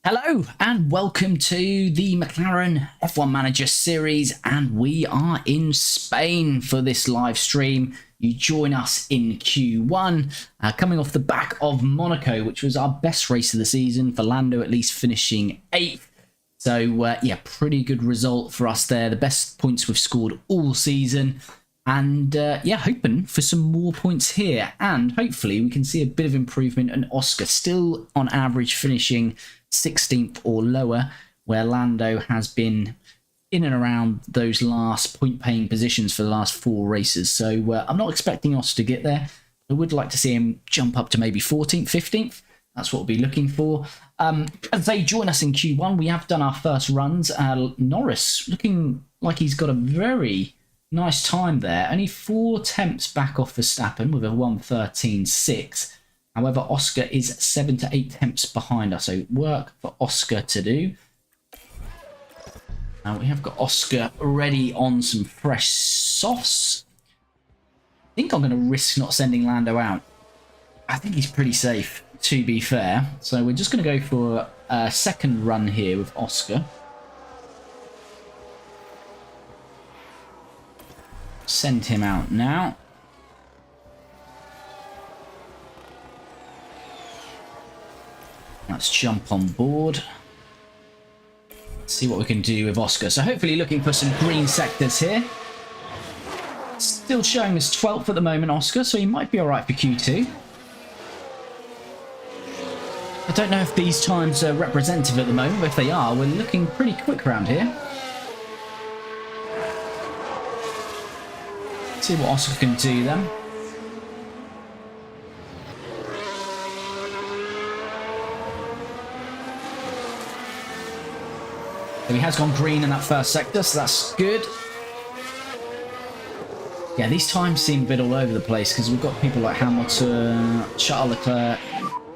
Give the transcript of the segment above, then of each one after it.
Hello and welcome to the McLaren F1 Manager series, and we are in Spain for this live stream. You join us in Q1, coming off the back of Monaco, which was our best race of the season, for Lando at least finishing 8th. So yeah, pretty good result for us there. The best points we've scored all season. And yeah, hoping for some more points here, and hopefully we can see a bit of improvement. And Oscar still on average finishing 16th or lower, where Lando has been in and around those last point-paying positions for the last 4 races. So I'm not expecting Oscar to get there. I would like to see him jump up to maybe 14th, 15th. That's what we'll be looking for. As they join us in Q1, we have done our first runs. Norris looking like he's got a very nice time there. Only 4 tenths back off Verstappen with a 1:13.6. However, Oscar is 7 to 8 tenths behind us, so work for Oscar to do. Now we have got Oscar ready on some fresh sauce. I think I'm going to risk not sending Lando out. I think he's pretty safe, to be fair. So we're just going to go for a second run here with Oscar. Send him out now. Let's jump on board. See what we can do with Oscar. So hopefully looking for some green sectors here. Still showing us 12th at the moment, Oscar, so he might be alright for Q2. I don't know if these times are representative at the moment, but if they are, we're looking pretty quick around here. See what Oscar can do then. So he has gone green in that first sector, so that's good. Yeah, these times seem a bit all over the place because we've got people like Hamilton, Charles Leclerc,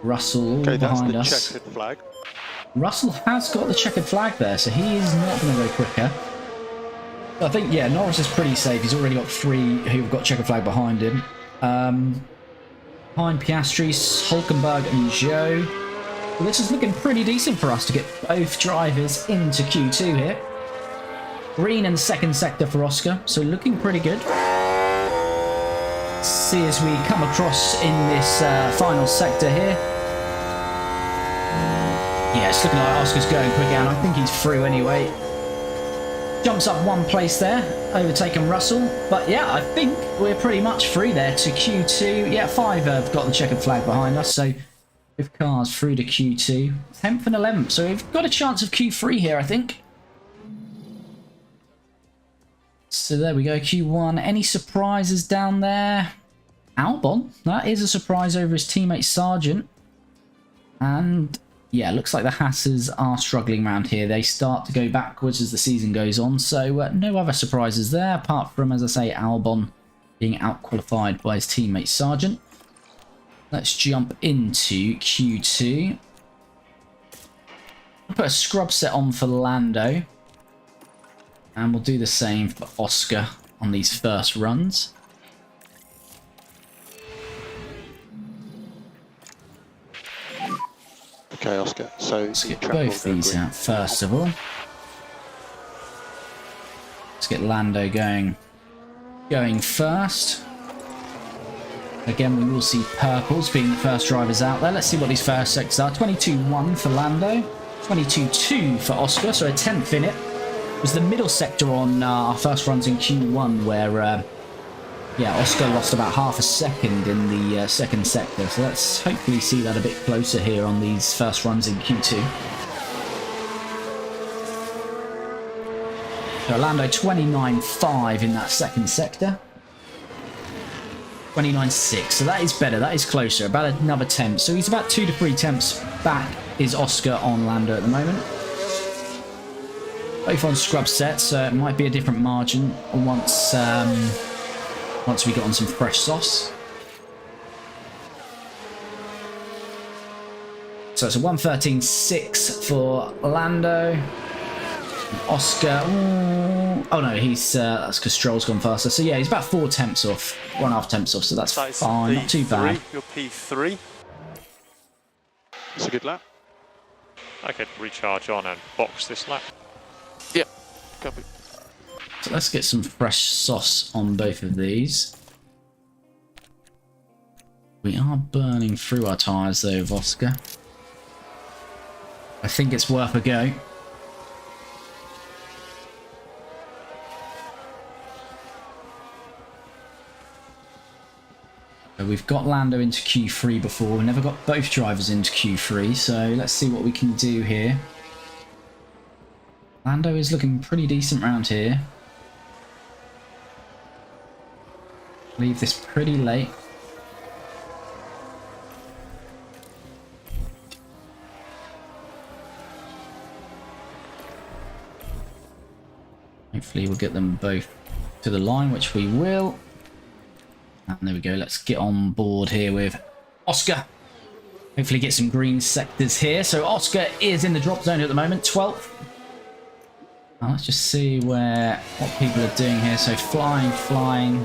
Russell all behind us. That's the checkered flag. Russell has got the checkered flag there, so he is not going to go quicker. I think, yeah, Norris is pretty safe. He's already got 3 who've got checkered flag behind him. Behind Piastri, Hulkenberg and Joe. Well, this is looking pretty decent for us to get both drivers into Q2 here. Green in the second sector for Oscar, so looking pretty good. Let's see as we come across in this final sector here. Yeah, it's looking like Oscar's going quick out. I think he's through anyway. Jumps up 1 place there, overtaking Russell. But yeah, I think we're pretty much through there to Q2. Yeah, 5 have got the checkered flag behind us, so 5 cars through to Q2. 10th and 11th, so we've got a chance of Q3 here, I think. So there we go, Q1. Any surprises down there? Albon, that is a surprise over his teammate Sargent. And yeah, looks like the Haasers are struggling around here. They start to go backwards as the season goes on. So no other surprises there, apart from, as I say, Albon being out-qualified by his teammate Sargent. Let's jump into Q2. I'll put a scrub set on for Lando. And we'll do the same for Oscar on these first runs. Okay, Oscar. So let's get both these out first of all. Let's get Lando going first. Again, we will see purples being the first drivers out there. Let's see what these first sectors are. 22.1 for Lando, 22.2 for Oscar, so a 10th in it. It was the middle sector on our first runs in Q1 where yeah, Oscar lost about half a second in the second sector, so let's hopefully see that a bit closer here on these first runs in Q2. So Lando 29.5 in that second sector. 29.6, so that is better, that is closer, about another 10. So he's about 2 to 3 tenths back is Oscar on Lando at the moment. Both on scrub sets, so it might be a different margin once we get on some fresh sauce. So it's a 1:13.6 for Lando. Oscar, oh no, he's that's because Stroll's gone faster. So yeah, he's about 4 tenths off, 1.5 tenths off. So that's fine, not too bad. Your P3. It's a good lap. I could recharge on and box this lap. Yep, copy. So let's get some fresh sauce on both of these. We are burning through our tyres though, Oscar. I think it's worth a go. So we've got Lando into Q3 before. We never got both drivers into Q3, so let's see what we can do here. Lando is looking pretty decent around here. Leave this pretty late. Hopefully we'll get them both to the line, which we will. And there we go. Let's get on board here with Oscar. Hopefully get some green sectors here. So Oscar is in the drop zone at the moment, 12th. Now let's just see what people are doing here. So flying.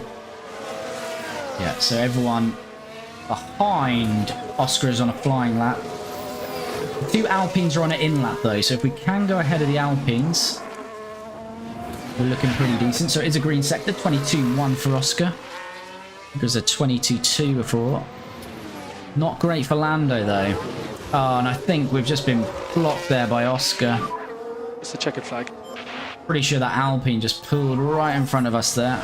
Yeah, so everyone behind Oscar is on a flying lap. The two Alpines are on an in lap though, so if we can go ahead of the Alpines, we're looking pretty decent. So it is a green sector, 22-1 for Oscar. It was a 22-2 before. Not great for Lando though. Oh, and I think we've just been blocked there by Oscar. It's a checkered flag. Pretty sure that Alpine just pulled right in front of us there.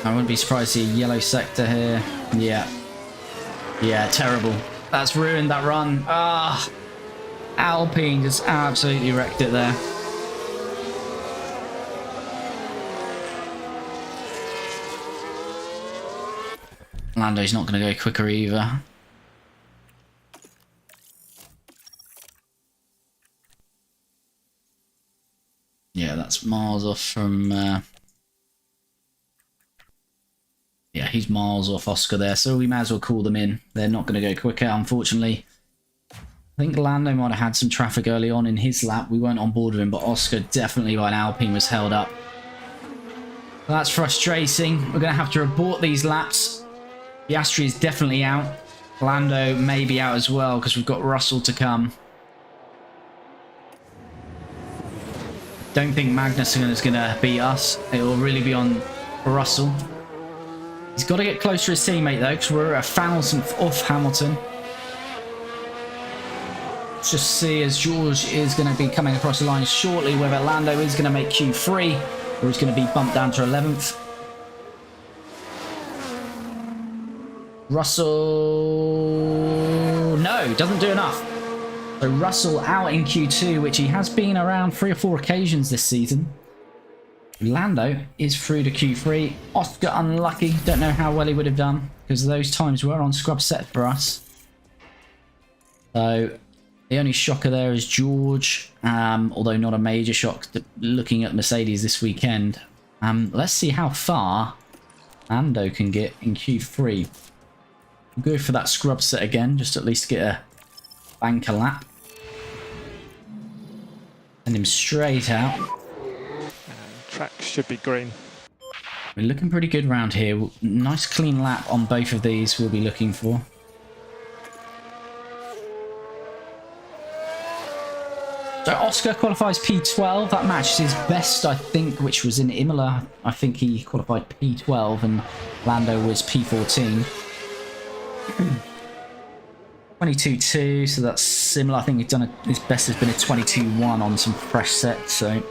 I wouldn't be surprised to see a yellow sector here. Yeah, terrible. That's ruined that run. Ah, Alpine just absolutely wrecked it there. Lando's not going to go quicker either. Yeah, that's miles off from... Yeah, he's miles off Oscar there, so we might as well call them in. They're not going to go quicker, unfortunately. I think Lando might have had some traffic early on in his lap. We weren't on board with him, but Oscar definitely by an Alpine was held up. That's frustrating. We're going to have to abort these laps. Piastri is definitely out. Lando may be out as well because we've got Russell to come. Don't think Magnussen is going to beat us. It will really be on Russell. He's got to get close to his teammate though, because we're a thousandth off Hamilton. Let's just see as George is going to be coming across the line shortly whether Lando is going to make Q3 or he's going to be bumped down to 11th. Russell... No, doesn't do enough. So Russell out in Q2, which he has been around 3 or 4 occasions this season. Lando is through to Q3. Oscar unlucky. Don't know how well he would have done because those times were on scrub set for us. So the only shocker there is George, although not a major shock looking at Mercedes this weekend. Let's see how far Lando can get in Q3. Go for that scrub set again, just at least get a banker lap. Send him straight out. Track should be green. We're looking pretty good round here. Nice clean lap on both of these we'll be looking for. So Oscar qualifies P12. That matches his best, I think, which was in Imola. I think he qualified P12 and Lando was P14. 22-2, so that's similar. I think he's done his best has been a 22-1 on some fresh sets, so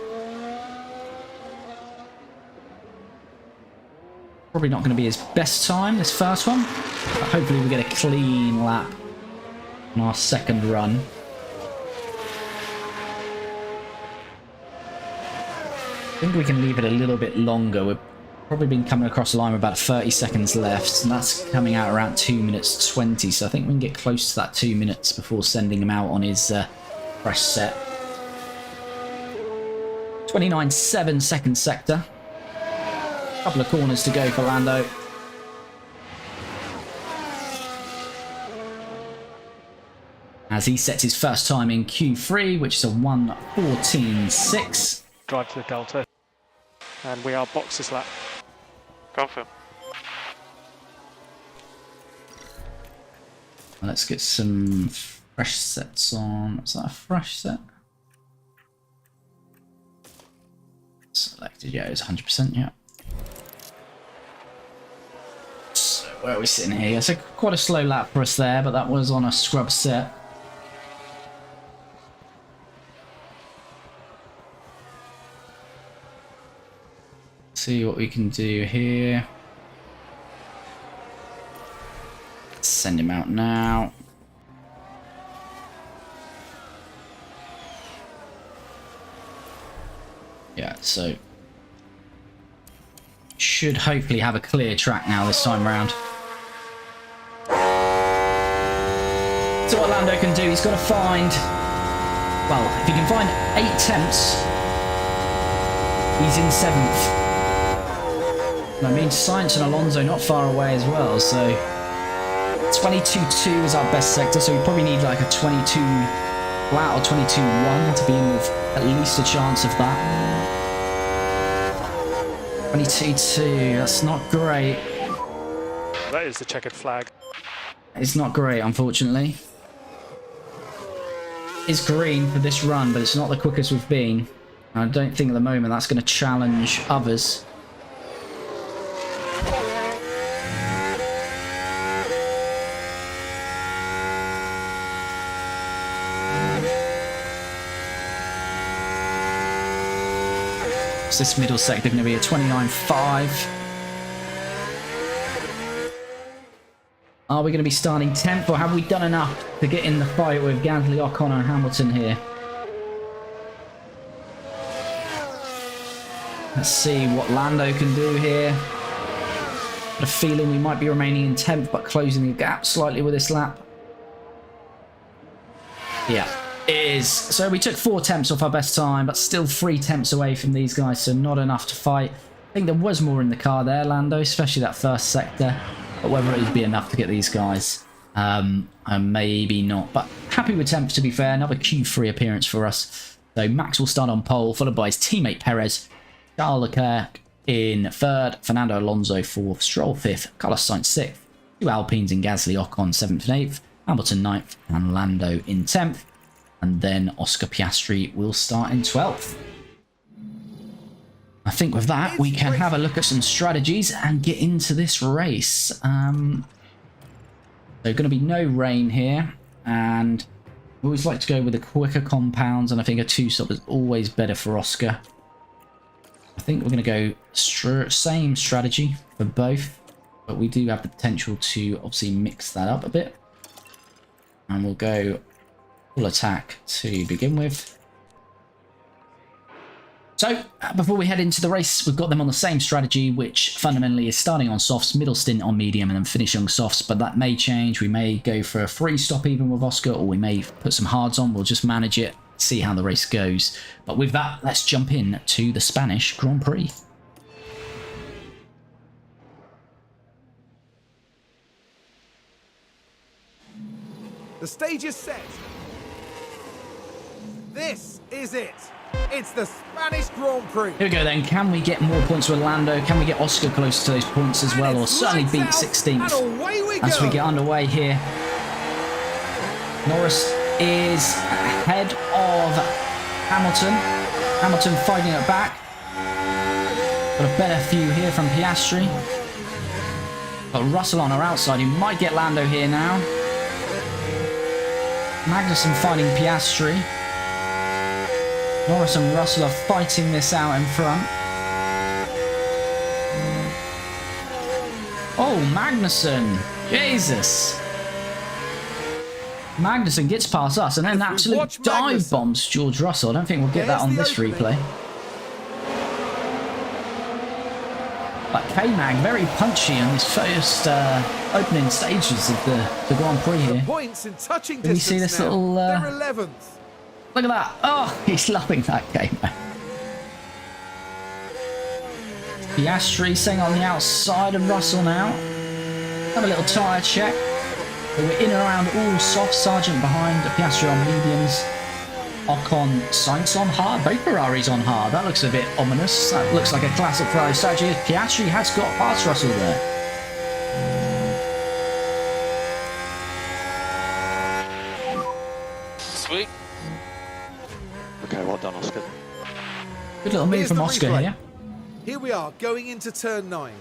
probably not going to be his best time this first one, but hopefully we get a clean lap on our second run. I think we can leave it a little bit longer. We've probably been coming across the line with about 30 seconds left, and that's coming out around 2 minutes 20, so I think we can get close to that 2 minutes before sending him out on his fresh set. 29.7 second sector. Couple of corners to go for Lando. As he sets his first time in Q3, which is a 1:14.6. Drive to the Delta. And we are box this lap. Confirm. Let's get some fresh sets on. Is that a fresh set? Selected, yeah, it's 100%, yeah. So where are we sitting here? It's quite a slow lap for us there, but that was on a scrub set. See what we can do here. Send him out now. Yeah, so should hopefully have a clear track now this time round. So what Lando can do, he's got to find, well, if he can find 8 attempts, he's in 7th. I mean, Sainz and Alonso not far away as well, so 22.2 is our best sector, so we probably need like a 22 flat or 22.1 to be in with at least a chance of that. 22.2, that's not great. That is the checkered flag. It's not great, unfortunately. It's green for this run, but it's not the quickest we've been. I don't think at the moment that's going to challenge others. This middle sector going to be a 29.5. Are we going to be starting 10th, or have we done enough to get in the fight with Gasly, Ocon and Hamilton here? Let's see what Lando can do here. Got a feeling we might be remaining in 10th, but closing the gap slightly with this lap. Yeah. Is so we took 4 attempts off our best time, but still 3 attempts away from these guys, so not enough to fight. I think there was more in the car there, Lando, especially that first sector, but whether it would be enough to get these guys, maybe not. But happy with 10th, to be fair. Another Q3 appearance for us. So Max will start on pole, followed by his teammate Perez, Charles Leclerc in 3rd, Fernando Alonso 4th, Stroll 5th, Carlos Sainz 6th, 2 Alpines in Gasly, Ocon 7th and 8th, Hamilton 9th, and Lando in 10th. And then Oscar Piastri will start in 12th. I think with that, we can have a look at some strategies and get into this race. There's going to be no rain here, and we always like to go with the quicker compounds, and I think a 2-stop is always better for Oscar. I think we're going to go same strategy for both, but we do have the potential to obviously mix that up a bit. And we'll go full attack to begin with. So, before we head into the race, we've got them on the same strategy, which fundamentally is starting on softs, middle stint on medium, and then finishing on softs, but that may change. We may go for a 3-stop even with Oscar, or we may put some hards on. We'll just manage it, see how the race goes. But with that, let's jump in to the Spanish Grand Prix. The stage is set. This is it. It's the Spanish Grand Prix. Here we go then. Can we get more points with Lando? Can we get Oscar close to those points as well? Or certainly beat 16th as we get underway here. Norris is ahead of Hamilton. Hamilton fighting it back. Got a better view here from Piastri. Got Russell on our outside. He might get Lando here now. Magnussen fighting Piastri. Norris and Russell are fighting this out in front. Oh, Magnussen! Jesus! Magnussen gets past us and then absolute dive bombs George Russell. I don't think we'll get that on this replay. But K-Mag very punchy in his first opening stages of the Grand Prix here. Can we see this little... Look at that. Oh, he's loving that game. Piastri staying on the outside of Russell now. Have a little tyre check. So we're in and around all soft. Sargent behind. Piastri on mediums. Ocon, Sainz on hard. Both Ferraris on hard. That looks a bit ominous. That looks like a classic Ferrari strategy. Piastri has got past Russell there. Good little move Here's from the Oscar replay. here. Here we are, going into turn 9.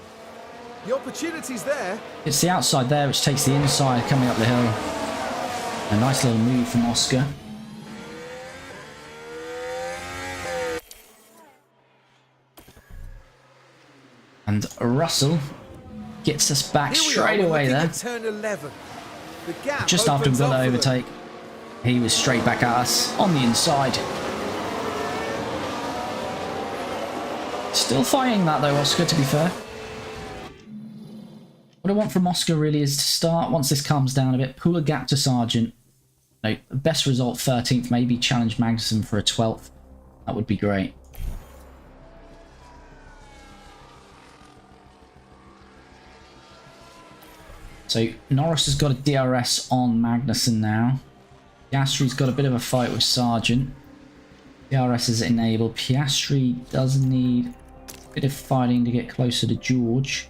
The opportunity's there. It's the outside there which takes the inside coming up the hill. A nice little move from Oscar. And Russell gets us back Here we straight are, away looking there. at turn 11. The gap Just after we opens got up the for them. overtake, he was straight back at us on the inside. Still fighting that though, Oscar, to be fair. What I want from Oscar really is to start, once this calms down a bit, pull a gap to Sargent. No, best result 13th, maybe challenge Magnussen for a 12th. That would be great. So Norris has got a DRS on Magnussen now. Piastri's got a bit of a fight with Sargent. DRS is enabled. Piastri does need a bit of fighting to get closer to George.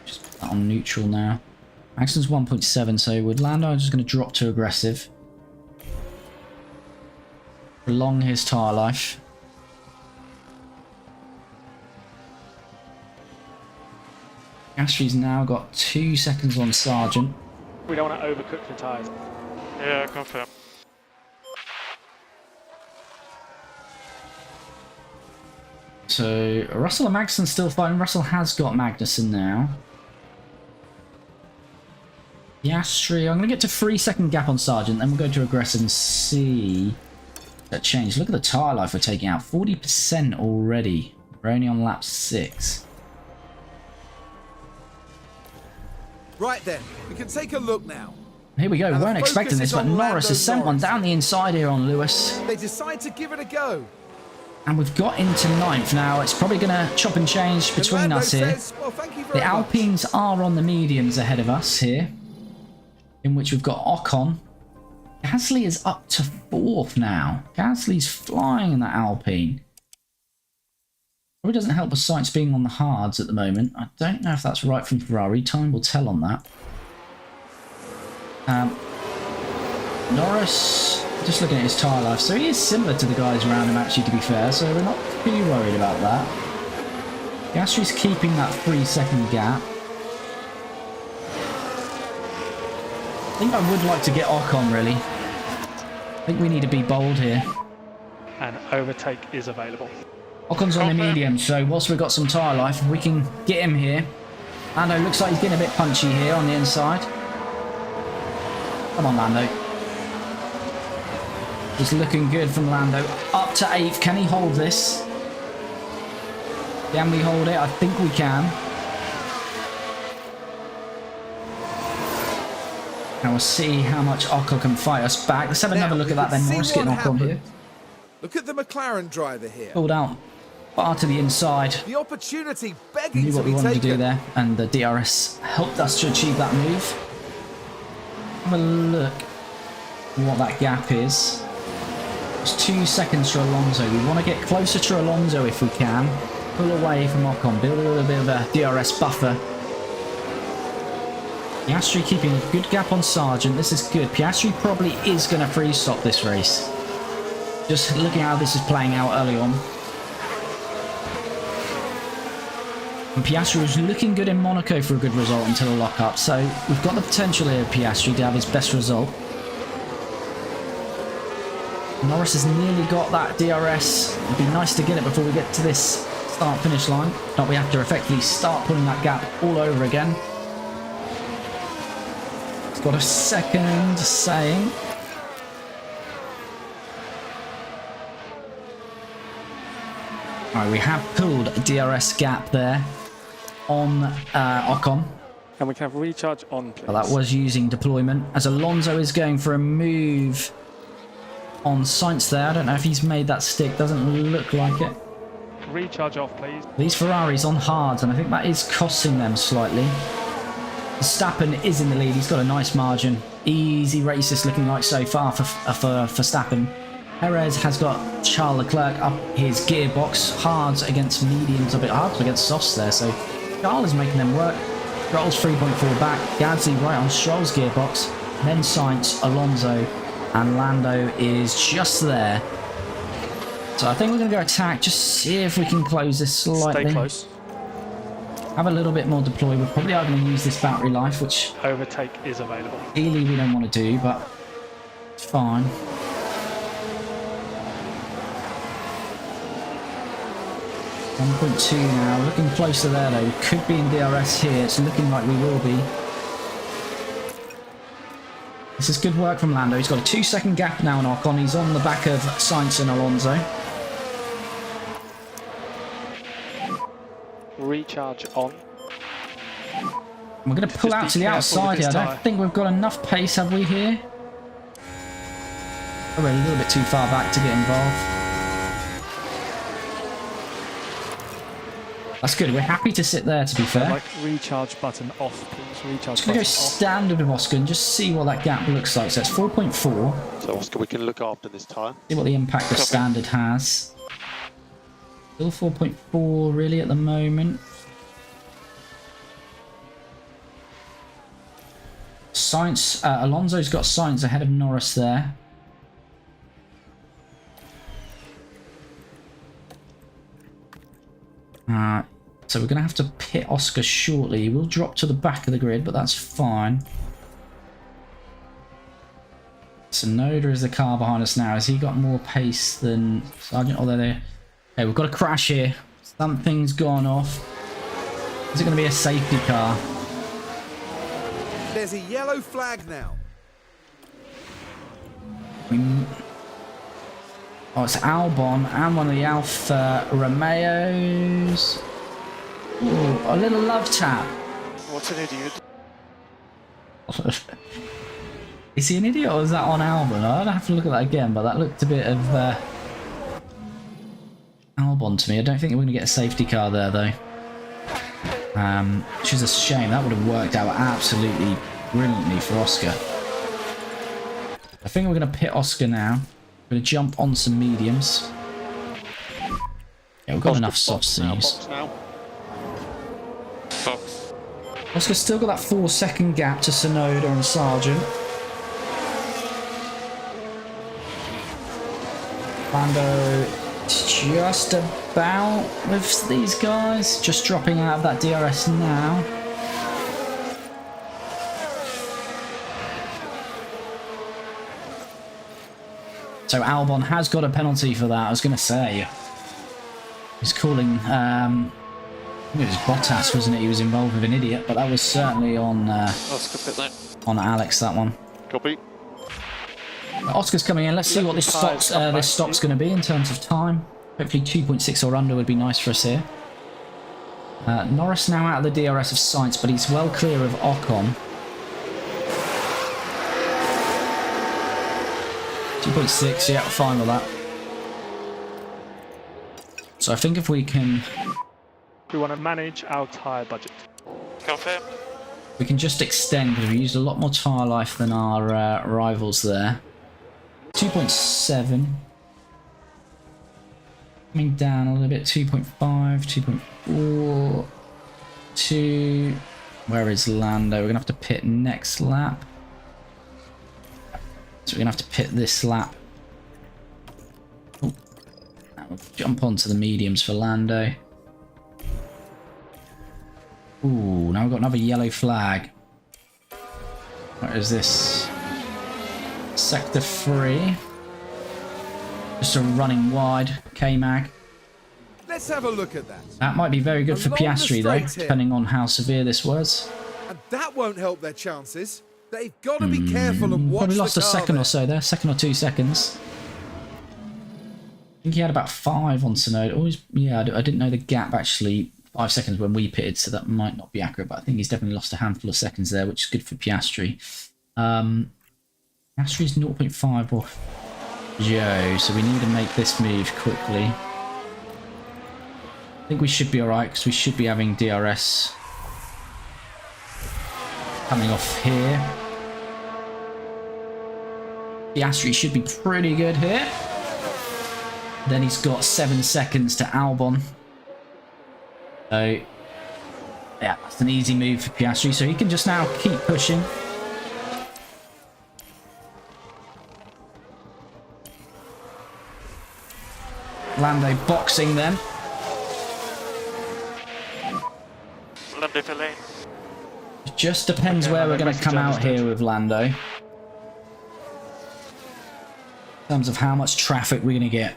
Just put that on neutral now. Maxson's 1.7, so with Lando I'm just going to drop to aggressive. Prolong his tyre life. Piastri's now got 2 seconds on Sargent. We don't want to overcook the tyres. Yeah, confirm. So Russell and Magnussen still fighting. Russell has got Magnussen now. Piastri, I'm going to get to 3-second gap on Sargent, then we'll go to aggressive and see that change. Look at the tyre life we're taking out. 40% already. We're only on lap 6. Right then, we can take a look now. Here we go. Now We the weren't expecting focus this, is but on Norris has Lando sent one Norris. down the inside here on Lewis. They decide to give it a go. And we've got into 9th now. It's probably going to chop and change between Lando us here. says, well, thank you The very much. Alpines are on the mediums ahead of us here, in which we've got Ocon. Gasly is up to 4th now. Gasly's flying in that Alpine. Probably doesn't help with Sainz being on the hards at the moment. I don't know if that's right from Ferrari. Time will tell on that. Norris, just looking at his tyre life, so he is similar to the guys around him actually, to be fair, so we're not too worried about that. Gasly's keeping that 3-second gap. I think I would like to get Ocon, really. I think we need to be bold here. And overtake is available. Ocon's on the medium, so whilst we've got some tyre life, if we can get him here. Lando looks like he's getting a bit punchy here on the inside. Come on, Lando. It's looking good from Lando. Up to 8th. Can he hold this? Can we hold it? I think we can. Now we'll see how much Ocon can fight us back. Let's have another look at that then. Norris getting Ocon here. Look at the McLaren driver here. Pulled out far to the inside. The opportunity begging Knew to what we be wanted to do taken. there, and the DRS helped us to achieve that move. Have a look what that gap is. It's 2 seconds for Alonso. We want to get closer to Alonso if we can. Pull away from Ocon, build a little bit of a DRS buffer. Piastri keeping a good gap on Sargent. This is good. Piastri probably is going to freeze stop this race. Just looking at how this is playing out early on. And Piastri was looking good in Monaco for a good result until a lock-up. So we've got the potential here, Piastri, to have his best result. Norris has nearly got that DRS. It'd be nice to get it before we get to this start-finish line. But we have to effectively start pulling that gap all over again. He's got a second saying. Alright, we have pulled a DRS gap there on Ocon. And we can have recharge on, please. But that was using deployment. As Alonso is going for a move on Sainz there. I don't know if he's made that stick. Doesn't look like it. Recharge off, please. These Ferraris on hards, and I think that is costing them slightly. Verstappen is in the lead. He's got a nice margin. Easy races looking like so far for Verstappen. Perez has got Charles Leclerc up his gearbox. Hards against mediums, a bit hards against softs there. So Charles is making them work. Stroll's 3.4 back. Gasly right on Stroll's gearbox. then Sainz, Alonso, and Lando is just there. So I think we're going to go attack, just see if we can close this slightly. Stay close. Have a little bit more deploy. We're probably going to use this battery life, which Overtake is available. ideally we don't want to do, but it's fine. .2 now, looking closer there though. We could be in DRS here. It's looking like we will be. This is good work from Lando. He's got a 2-second gap now on Ocon. He's on the back of Sainz and Alonso. Recharge on. We're going to pull out to the outside here. I don't think we've got enough pace, have we, here? Oh, we're a little bit too far back to get involved. That's good. We're happy to sit there, to be fair. Like recharge button off, please. Recharge Just going to go off. standard with Oscar and just see what that gap looks like. So it's 4.4. So Oscar, we can look after this tyre. See what the impact of standard has. Still 4.4 really at the moment. Sainz, Alonso's got Sainz ahead of Norris there. So we're going to have to pit Oscar shortly. He will drop to the back of the grid, but that's fine. Tsunoda is the car behind us now. Has he got more pace than Sargent? Although they... Okay, we've got a crash here. Something's gone off. Is it going to be a safety car? There's a yellow flag now. Oh, it's Albon and one of the Alfa Romeos. Ooh, a little love tap. What's an idiot? Is he an idiot or is that on Albon? I'd have to look at that again, but that looked a bit of Albon to me. I don't think we're going to get a safety car there, though. Which is a shame. That would have worked out absolutely brilliantly for Oscar. I think we're going to pit Oscar now. We're going to jump on some mediums. Yeah, we've got Oscar, enough soft seas. Oscar's still got that 4-second gap to Tsunoda and Sargent. Lando just about with these guys. Just dropping out of that DRS now. So Albon has got a penalty for that. I was going to say. He's calling... I think it was Bottas, wasn't it? He was involved with an idiot, but that was certainly on on Alex, that one. Copy. Oscar's coming in. Let's see what this stop's going to be in terms of time. Hopefully 2.6 or under would be nice for us here. Norris now out of the DRS of Sainz, but he's well clear of Ocon. 2.6, yeah, fine with that. So I think if we can... We want to manage our tyre budget. Confirm. We can just extend, because we used a lot more tyre life than our rivals there. 2.7. Coming down a little bit, 2.5, 2.4, 2. Where is Lando? We're going to have to pit next lap. So we're going to have to pit this lap. Oh. Now we'll jump onto the mediums for Lando. Ooh, now we've got another yellow flag. What is this? Sector 3. Just a running wide K-Mag. Let's have a look at that. That might be very good for Along the Piastri though, straight here. depending on how severe this was. And that won't help their chances. They've got to be careful and watch Probably the lost a car second there. or so there, second or 2 seconds. I think he had about 5 on Tsunoda. Always, yeah, I didn't know the gap actually. 5 seconds when we pitted, so that might not be accurate, but I think he's definitely lost a handful of seconds there, which is good for Piastri. Piastri's 0.5 off Joe, so we need to make this move quickly. I think we should be alright, because we should be having DRS coming off here. Piastri should be pretty good here. Then he's got 7 seconds to Albon. So, yeah, that's an easy move for Piastri. So he can just now keep pushing. Lando boxing them. Lando for lane. It just depends where we're going to come out here with Lando. In terms of how much traffic we're going to get.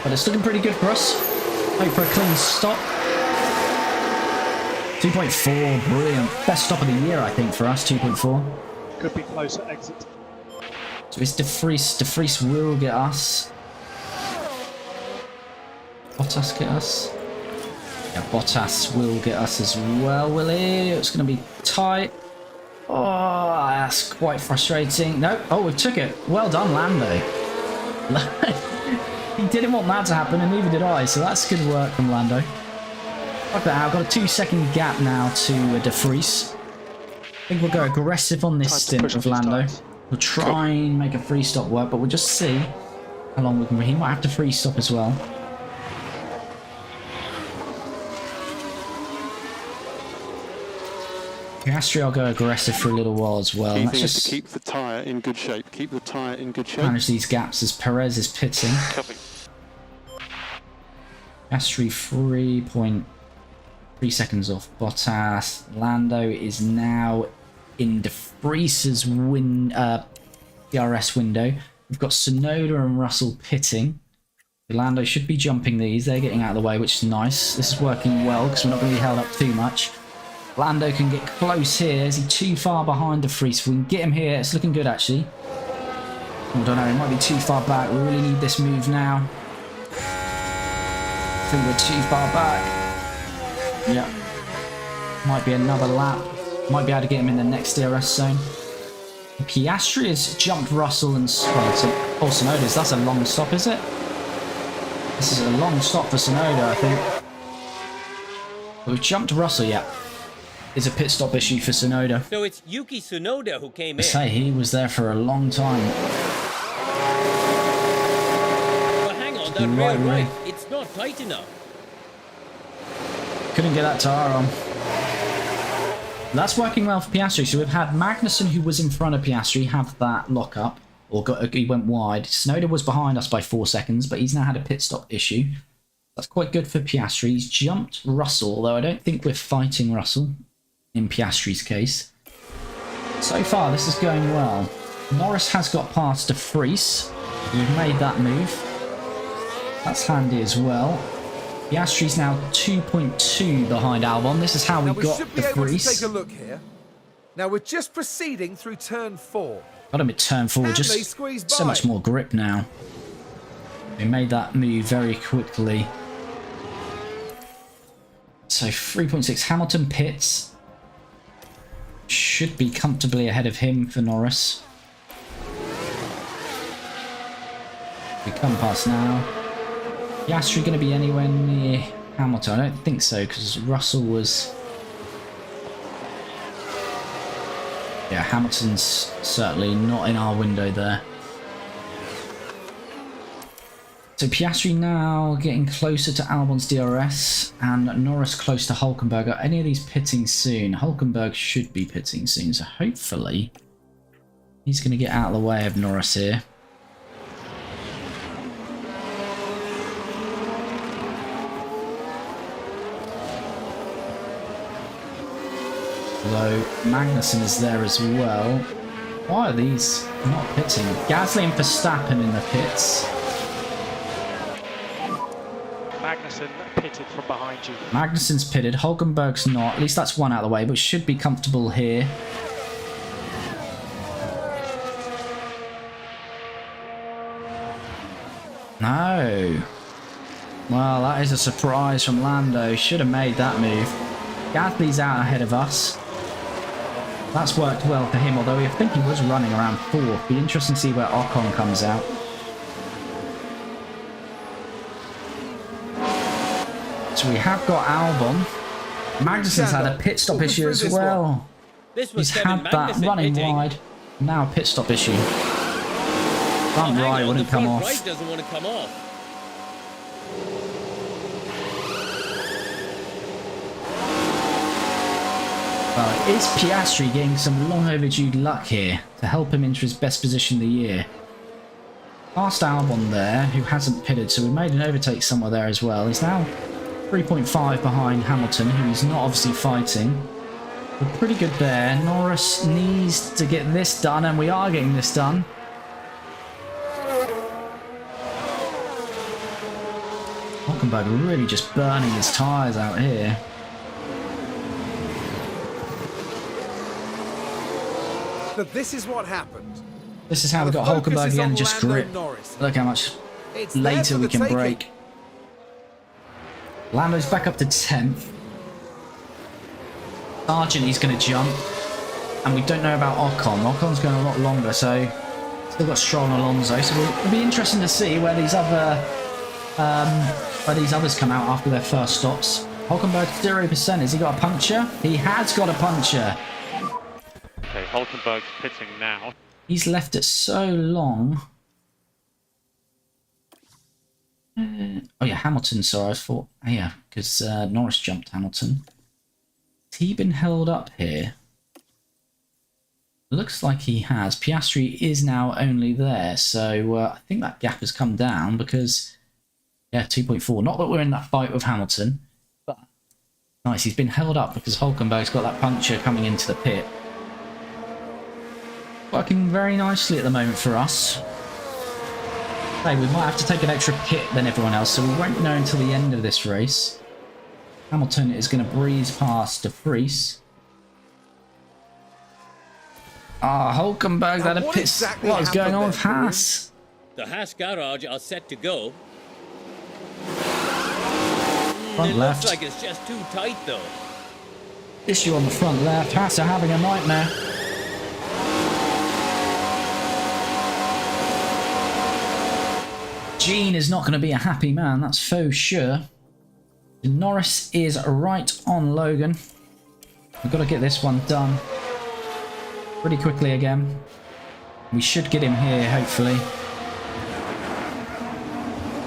But it's looking pretty good for us. Hope for a clean stop. 2.4, brilliant. Best stop of the year, I think, for us, 2.4. Could be close at exit. So it's De Vries. De Vries will get us. Bottas get us. Yeah, Bottas will get us as well, will he? It's going to be tight. Oh, that's quite frustrating. No, oh, we took it. Well done, Lando. He didn't want that to happen, and neither did I, so that's good work from Lando. Look at that, I've got a 2-second gap now to De Vries. I think we'll go aggressive on this stint with Lando. We'll try and make a free stop work, but we'll just see how long we can. He might have to free stop as well. Piastri, I'll go aggressive for a little while as well. Key thing is to keep the tyre in good shape. Keep the tyre in good shape. Manage these gaps as Perez is pitting. Copy. Piastri 3.3 seconds off Bottas. Lando is now in De Vries's DRS window. We've got Tsunoda and Russell pitting. Lando should be jumping these. They're getting out of the way, which is nice. This is working well because we're not going to be held up too much. Lando can get close here. Is he too far behind De Vries? If we can get him here, it's looking good actually. I don't know, he might be too far back. We really need this move now. I think we're too far back. Yeah. Might be another lap. Might be able to get him in the next DRS zone. Piastri has jumped Russell and Tsunoda. That's a long stop, is it? This is a long stop for Tsunoda, I think. We've jumped Russell, yeah. Is a pit stop issue for Tsunoda. So it's Yuki Tsunoda who came in. I say he was there for a long time. But hang on, that rear right, it's not tight enough. Couldn't get that tire on. That's working well for Piastri. So we've had Magnussen, who was in front of Piastri, have that lock up, or he went wide. Tsunoda was behind us by 4 seconds, but he's now had a pit stop issue. That's quite good for Piastri. He's jumped Russell, although I don't think we're fighting Russell in Piastri's case. So far, this is going well. Norris has got past De Vries. We've made that move. That's handy as well. Piastri's now 2.2 behind Albon. This is how we got De Vries. Take a look here. Now we're just proceeding through turn 4. Got him at turn 4. And Just so much more grip now. We made that move very quickly. So 3.6. Hamilton pits. Should be comfortably ahead of him for Norris. We come past now. Piastri going to be anywhere near Hamilton? I don't think so, because Russell was... Yeah, Hamilton's certainly not in our window there. So Piastri now getting closer to Albon's DRS, and Norris close to Hülkenberg. Are any of these pitting soon? Hülkenberg should be pitting soon, so hopefully he's going to get out of the way of Norris here. Although Magnussen is there as well. Why are these not pitting? Gasly and Verstappen in the pits. Magnussen pitted from behind you. Magnussen's pitted. Hülkenberg's not. At least that's one out of the way, but should be comfortable here. No. Well, that is a surprise from Lando. Should have made that move. Gasly's out ahead of us. That's worked well for him, although I think he was running around 4th. Be interesting to see where Ocon comes out. So we have got Albon. Magnussen's had a pit stop issue as well. He's had that running wide. Now a pit stop issue. Front right wouldn't come off. Right doesn't want to come off. Well, is Piastri getting some long overdue luck here to help him into his best position of the year? Past Albon there, who hasn't pitted, so we made an overtake somewhere there as well. He's now 3.5 behind Hamilton, who he's not obviously fighting. We're pretty good there. Norris needs to get this done, and we are getting this done. Hulkenberg really just burning his tyres out here. But this is what happened. This is how we got Hulkenberg again and just grip. Look how much later we can brake. Lando's back up to 10th. Sargent, he's going to jump. And we don't know about Ocon. Ocon's going a lot longer, so still got Stroll and Alonso. So it'll be interesting to see where these others come out after their first stops. Hulkenberg 0%. Has he got a puncture? He has got a puncture. Okay, Hulkenberg's pitting now. He's left it so long. Oh yeah, Hamilton, sorry, I thought... Oh, yeah, because Norris jumped Hamilton. Has he been held up here? Looks like he has. Piastri is now only there, so I think that gap has come down because... Yeah, 2.4. Not that we're in that fight with Hamilton, but... Nice, he's been held up because Hulkenberg's got that puncture coming into the pit. Working very nicely at the moment for us. Hey, we might have to take an extra pit than everyone else, so we won't know until the end of this race. Hamilton is going to breeze past De Vries. Hulkenberg, that a pit. Exactly What is going on with Haas? The Haas garage are set to go. Front It left. looks like it's just too tight though. Issue on the front left. Haas are having a nightmare. Gene is not going to be a happy man, that's faux sure. Norris is right on Logan. We've got to get this one done pretty quickly again. We should get him here, hopefully.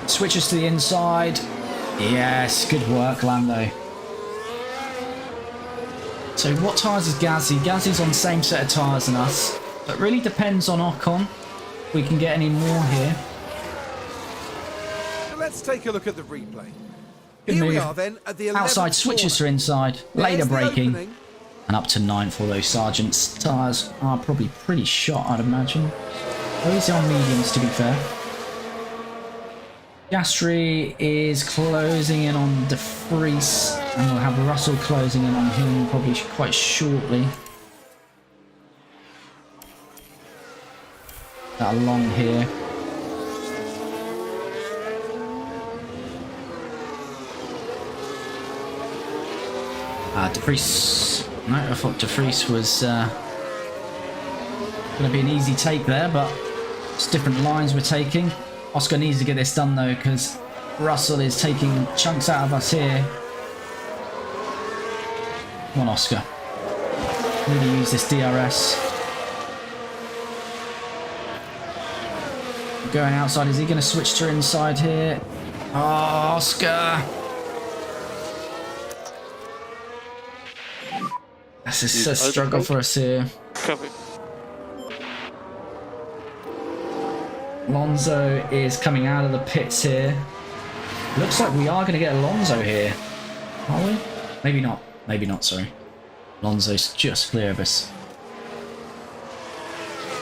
Switches to the inside. Yes, good work, Lando. So what tyres is Gasly? Gasly's on the same set of tyres than us. But it really depends on Ocon. If we can get any more here. Let's take a look at the replay. Good Here move. we are then at the 11th Outside switches to corner. inside. Later There's the braking. opening. And up to 9th, although Sargent's tyres are probably pretty shot, I'd imagine. Those are mediums, to be fair. Piastri is closing in on De Vries, and we'll have Russell closing in on him probably quite shortly. That along here. De Vries. No, I thought De Vries was going to be an easy take there, but it's different lines we're taking. Oscar needs to get this done though, because Russell is taking chunks out of us here. Come on, Oscar. Need to use this DRS. Going outside, is he going to switch to inside here? Oh, Oscar! This is a struggle for us here. Covered. Alonso is coming out of the pits here. Looks like we are going to get Alonso here. Are we? Maybe not. Maybe not, sorry. Alonso's just clear of us.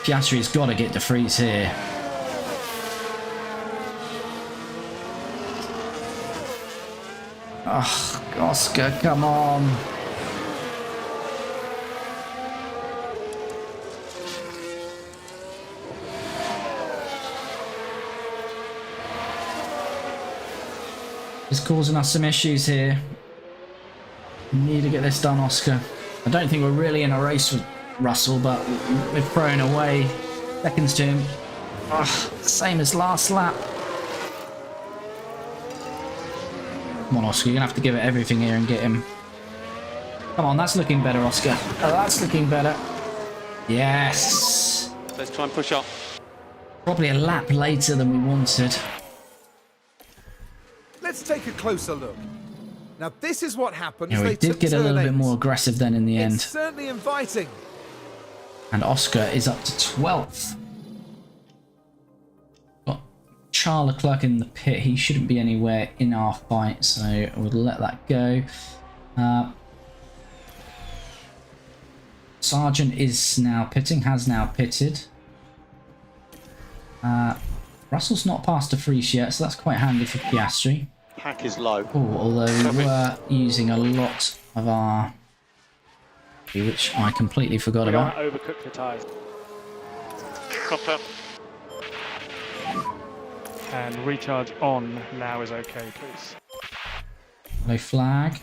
Piastri's got to get De Vries here. Oh, Oscar, come on. It's causing us some issues here. We need to get this done, Oscar. I don't think we're really in a race with Russell, but we've thrown away seconds to him. Ugh, same as last lap. Come on, Oscar, you're gonna have to give it everything here and get him. Come on, that's looking better, Oscar. Oh, that's looking better. Yes. Let's try and push up. Probably a lap later than we wanted. Let's take a closer look. Now this is what happens. Yeah, we They did took get a turn little bit 8. more aggressive then in the end. It's certainly inviting. And Oscar is up to 12th. Got Charles Leclerc in the pit. He shouldn't be anywhere in our fight, so I would let that go. Sargent is now pitting, has now pitted. Russell's not passed a Freeze yet, so that's quite handy for Piastri. Pack is low. Oh, although we were using a lot of our... which I completely forgot We don't about. want to overcook the tyres. Copper. And recharge on now is okay, please. No flag.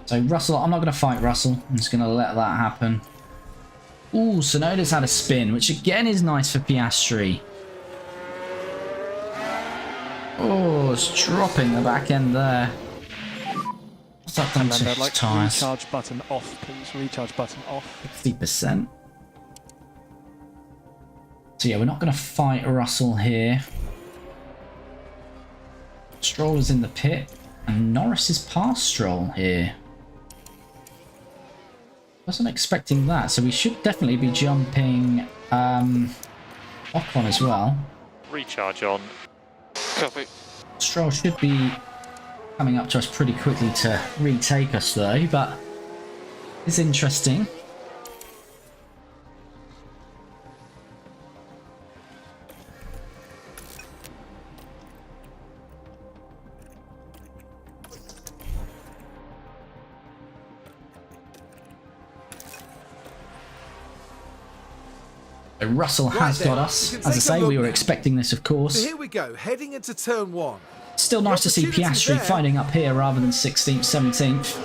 So Russell, I'm not going to fight Russell. I'm just going to let that happen. Ooh, Sonoda's had a spin, which again is nice for Piastri. Oh, it's dropping the back end there. What's that done And to then his like tyres? recharge button off, please. Recharge button off. 50%. So yeah, we're not going to fight Russell here. Stroll is in the pit, and Norris is past Stroll here. Wasn't expecting that, so we should definitely be jumping Ocon as well. Recharge on. Copy. Stroll should be coming up to us pretty quickly to retake us though, but it's interesting. Russell has got us. As I say, we were expecting this, of course. So here we go, heading into turn 1. Still nice to see Piastri fighting up here rather than 16th, 17th.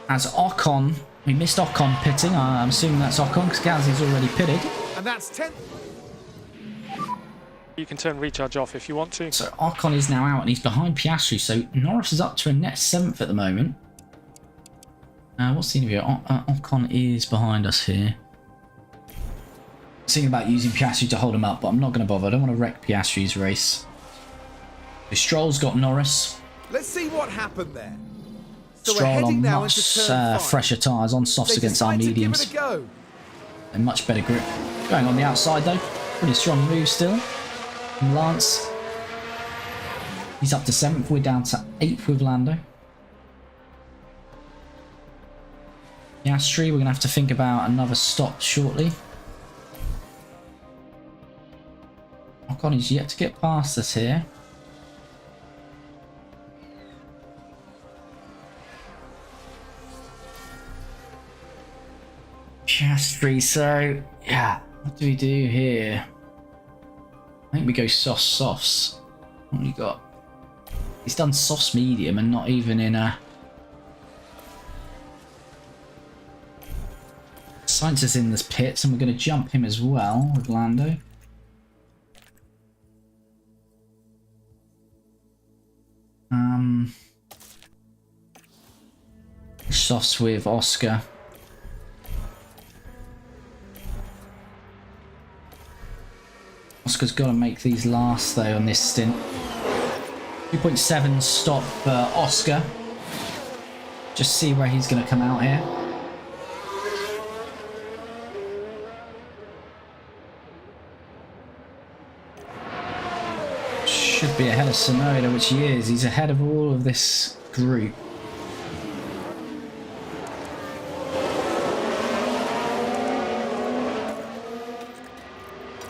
As Ocon, we missed Ocon pitting. I'm assuming that's Ocon because Gasly's already pitted. And that's 10th. You can turn recharge off if you want to. So Ocon is now out and he's behind Piastri. So Norris is up to a net 7th at the moment. What's the interview? Ocon is behind us here. Thinking about using Piastri to hold him up, but I'm not going to bother. I don't want to wreck Piastri's race. So Stroll's got Norris. Let's see what happened there. So we're Stroll on heading now much into turn 5. fresher tyres, on softs They against our decide to give mediums. it a go. And much better grip. Going on the outside though. Pretty strong move still. And Lance. He's up to 7th. We're down to 8th with Lando. Piastri, we're going to have to think about another stop shortly. Ocon is yet to get past us here. Piastri, so yeah, what do we do here? I think we go softs. What have we got? He's done softs medium and not even in a... Sainz is in this pits and we're going to jump him as well with Lando. Softs with Oscar. Oscar's got to make these last though on this stint. 2.7 stop for Oscar. Just see where he's going to come out here. Should be ahead of Sonoda, which he is. He's ahead of all of this group.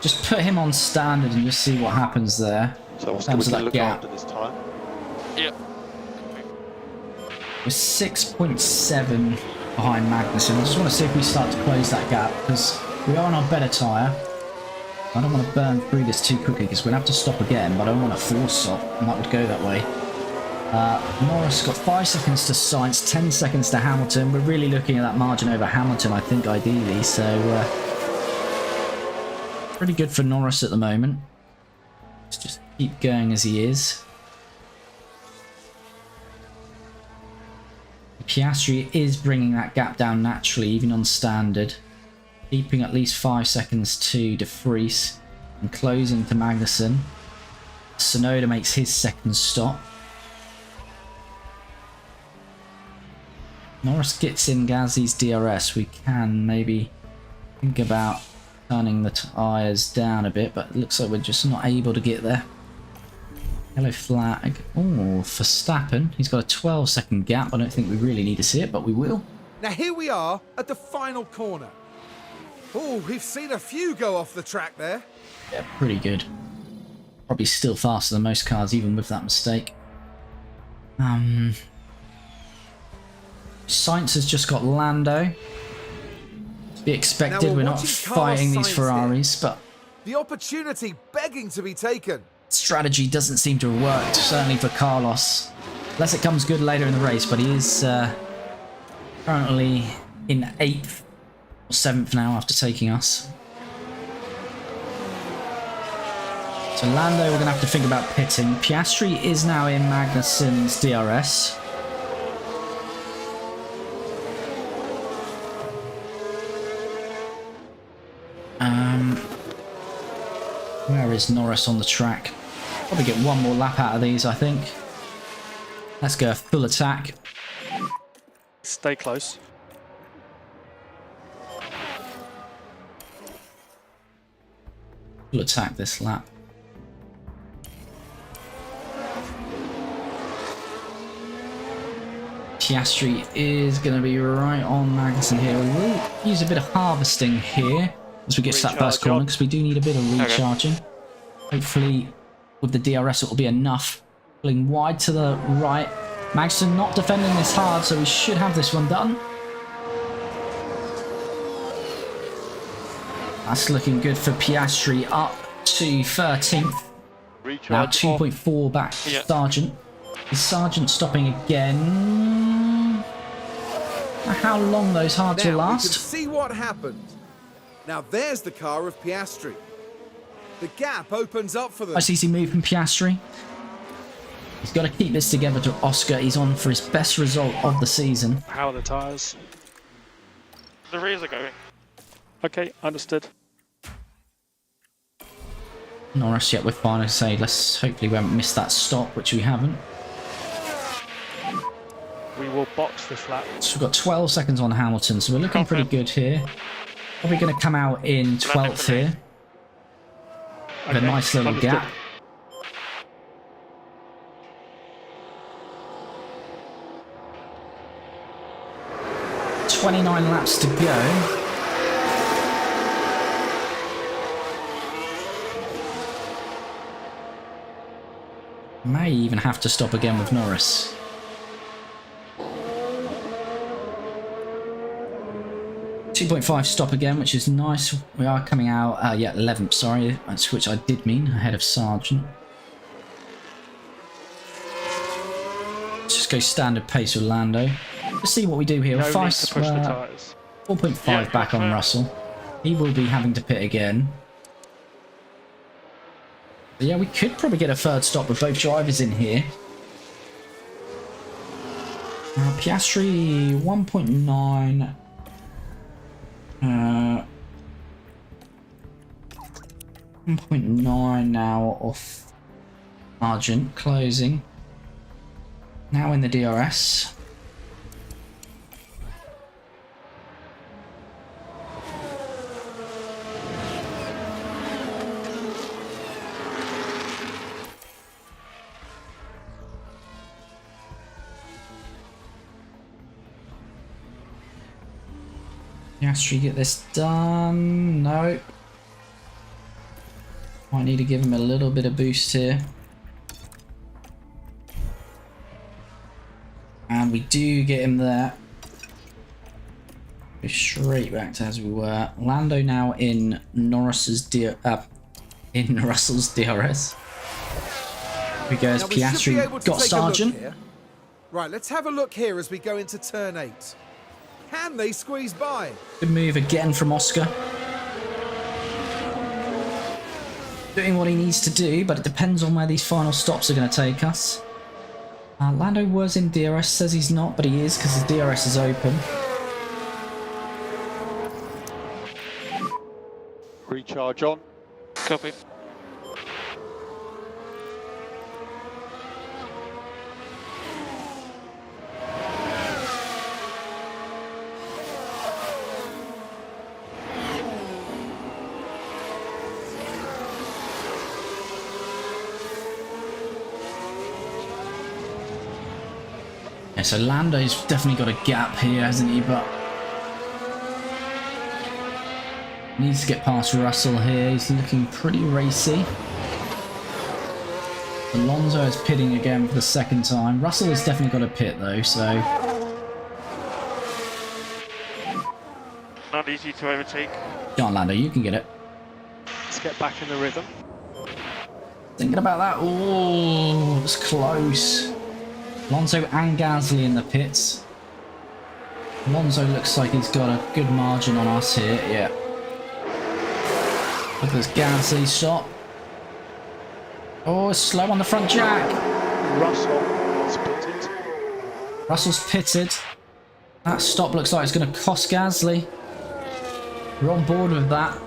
Just put him on standard and just see what happens there. So in terms of that gap. after this time. Yep. We're 6.7 behind Magnussen. I just want to see if we start to close that gap because we are on our better tyre. I don't want to burn through this too quickly because we'll have to stop again, but I don't want to force stop, and that would go that way. Norris got 5 seconds to Sainz, 10 seconds to Hamilton. We're really looking at that margin over Hamilton, I think, ideally, so pretty good for Norris at the moment. Let's just keep going as he is. Piastri is bringing that gap down naturally, even on standard. keeping at least 5 seconds to De Vries and closing to Magnussen. Tsunoda makes his second stop. Norris gets in Gasly's DRS. We can maybe think about turning the tyres down a bit, but it looks like we're just not able to get there. Yellow flag. Oh, Verstappen. He's got a 12-second gap. I don't think we really need to see it, but we will. Now here we are at the final corner. Oh, we've seen a few go off the track there. Yeah, pretty good. Probably still faster than most cars, even with that mistake. Sainz has just got Lando. To be expected, we're not fighting these Ferraris, but the opportunity begging to be taken. strategy doesn't seem to have worked, certainly for Carlos. Unless it comes good later in the race, but he is currently in 8th or 7th now after taking us. So Lando, we're going to have to think about pitting. Piastri is now in Magnussen's DRS. Where is Norris on the track? Probably get one more lap out of these, I think. Let's go full attack. Stay close. Full attack this lap. Piastri is going to be right on Magnussen here. We will use a bit of harvesting here as we get to that first corner, because we do need a bit of recharging. Hopefully with the DRS it will be enough. Pulling wide to the right. Magnussen not defending this hard, so we should have this one done. That's looking good for Piastri, up to 13th. Now 2.4 back to Sargent. Is Sargent stopping again? How long those hards will last? We can see what happened. Now there's the car of Piastri. The gap opens up for them. Nice easy move from Piastri. He's got to keep this together to Oscar. He's on for his best result of the season. How are the tyres? The rears are going. Okay, understood. Norris, yet we're fine. I say, let's hopefully we haven't missed that stop, which we haven't. We will box this lap. So we've got 12 seconds on Hamilton, so we're looking pretty good here. Probably going to come out in 12th here. With a nice little gap. $29 laps to go. May even have to stop again with Norris. .5 stop again, which is nice. We are coming out, 11th, sorry, which I did mean, ahead of Sargent. Let's just go standard pace with Lando. Let's see what we do here. No need to push the tyres. 4.5 back on Russell. He will be having to pit again. But yeah, we could probably get a third stop with both drivers in here. Piastri 1.9. 1.9 now off Sargent, closing. Now in the DRS. Piastri, get this done. No. Might need to give him a little bit of boost here. And we do get him there. Go straight back to as we were. Lando now in Norris's in Russell's DRS. Here goes Piastri. Got Sargent. Right, let's have a look here as we go into turn 8. Can they squeeze by? Good move again from Oscar. Doing what he needs to do, but it depends on where these final stops are going to take us. Lando was in DRS, says he's not, but he is because his DRS is open. battery charge on. Copy. Yeah, so Lando's definitely got a gap here, hasn't he? But needs to get past Russell here. He's looking pretty racy. Alonso is pitting again for the second time. Russell has definitely got a pit though, so Not easy to overtake. come on, Lando, you can get it. Let's get back in the rhythm. Thinking about that. Oh, it was close. Alonso and Gasly in the pits. Alonso looks like he's got a good margin on us here. Yeah. Look at this Gasly stop. Oh, it's slow on the front jack. Russell is pitted. Russell's pitted. That stop looks like it's going to cost Gasly. We're on board with that.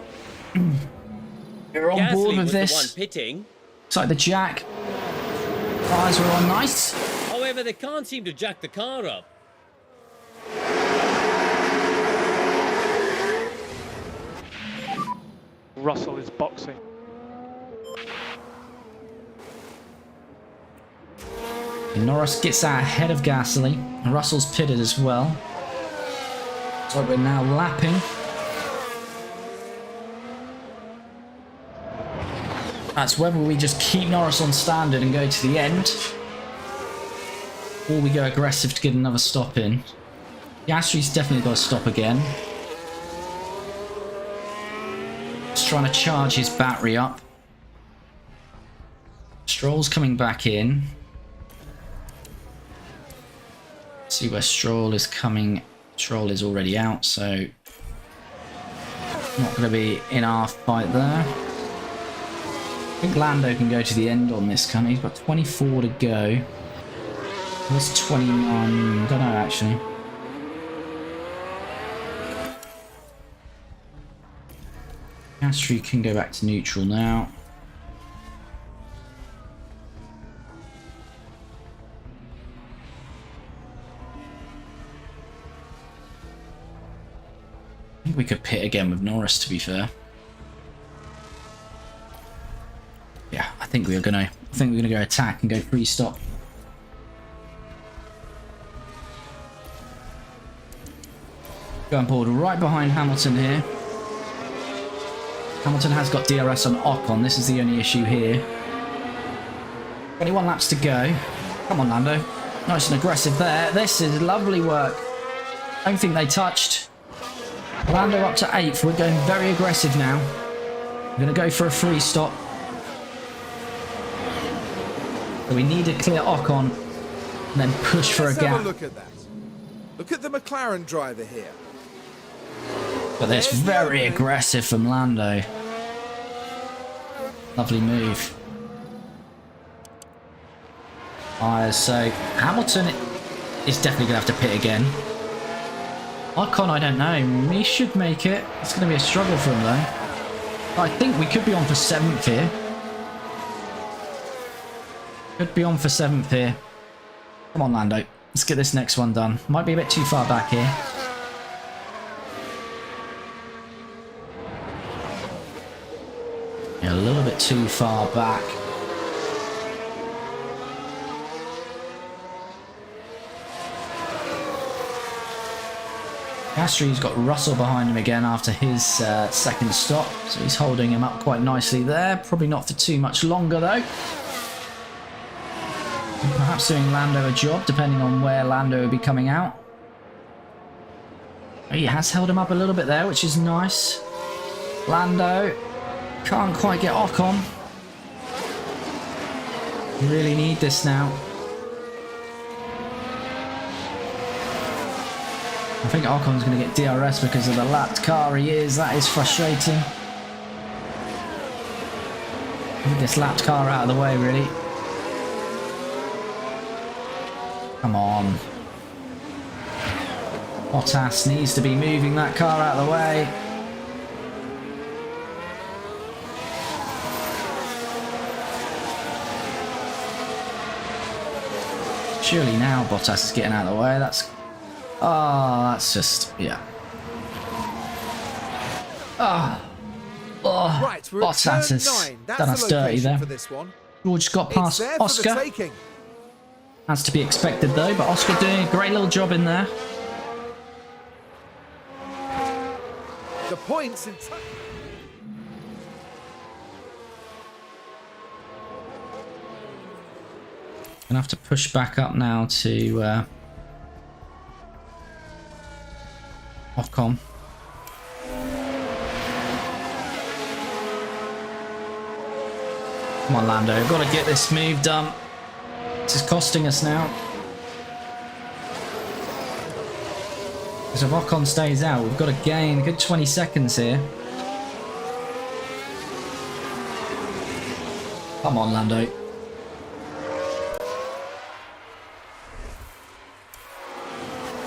We're on board Gasly with was this. the one pitting. Looks like the jack. Tyres were on nice. However, they can't seem to jack the car up. Russell is boxing. Norris gets out ahead of Gasly. Russell's pitted as well. So we're now lapping. That's whether we just keep Norris on standard and go to the end, or we go aggressive to get another stop in. Piastri's definitely got to stop again. He's trying to charge his battery up. Stroll's coming back in. See where Stroll is coming. Stroll is already out, so not going to be in our fight there. I think Lando can go to the end on this, can't he? He's got 24 to go. What's 21? I don't know, actually. Piastri can go back to neutral now. I think we could pit again with Norris, to be fair. Yeah, I think we're gonna go attack and go free stop. Go on board right behind Hamilton here. Hamilton has got DRS on Ocon. This is the only issue here. 21 laps to go. Come on, Lando. Nice and aggressive there. This is lovely work. Don't think they touched. Lando up to 8th. We're going very aggressive now. We're going to go for a free stop. So we need to clear Ocon and then push for a Let's gap. have a look at that. Look at the McLaren driver here. But that's very aggressive from Lando. Lovely move. So Hamilton is definitely going to have to pit again. Ocon, I don't know. He should make it. It's going to be a struggle for him though. I think we could be on for 7th here. Could be on for 7th here. Come on, Lando. Let's get this next one done. Might be a bit too far back here. Yeah, a little bit too far back. Piastri's got Russell behind him again after his second stop, so he's holding him up quite nicely there. Probably not for too much longer though. And perhaps doing Lando a job, depending on where Lando will be coming out. Oh, he has held him up a little bit there, which is nice. Lando can't quite get Ocon. Really need this now. I think Ocon's going to get DRS because of the lapped car he is. That is frustrating. Need this lapped car out of the way, really. Come on. Bottas needs to be moving that car out of the way. Surely now Bottas is getting out of the way. That's... Oh, that's just... Yeah. Oh. Oh. Right, we're at Bottas turn has 9. That's done the us dirty location there. for this one. George got It's past there for the Oscar. taking. That's to be expected though, but Oscar doing a great little job in there. The points in... Gonna have to push back up now to Ocon. Come on, Lando, we've got to get this move done. This is costing us now. Because if Ocon stays out, we've got to gain a good 20 seconds here. Come on, Lando.